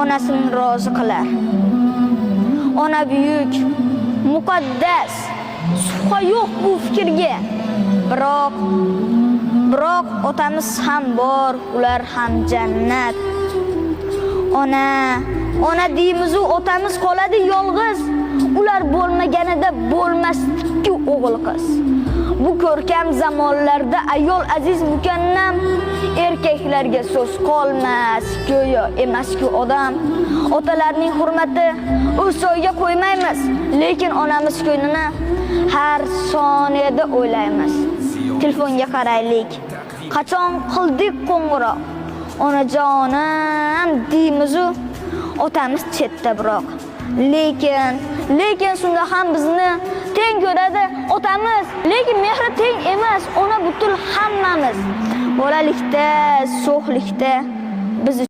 onasini rozi qilar. Ona buyuk, muqaddas, shubha yo'q bu fikrga. Biroq otamiz ham bor, ular ham jannat. Ona deymiz-u, otamiz qoladi yolg'iz. Ular bo'lmaganida bo'lmasdi-ku o'g'il qiz. Bu ko'rkam zamonlarda ayol aziz mukannam, erkaklarga so'z qolmas, go'yo emas-ku odam. Otalarning hurmati o'soyga qo'ymaymiz, lekin onamiz ko'nglini har soniyada o'ylaymiz. Telefonga qaraylik. Qachon qildik qo'ng'iroq? Onajonim deymiz-u, otamiz chetda biroq. Lekin shunda ham bizni teng ko'radi otamiz. Lekin mehri teng emas, ona butul hammamiz. Bolalikda, sho'xlikda biz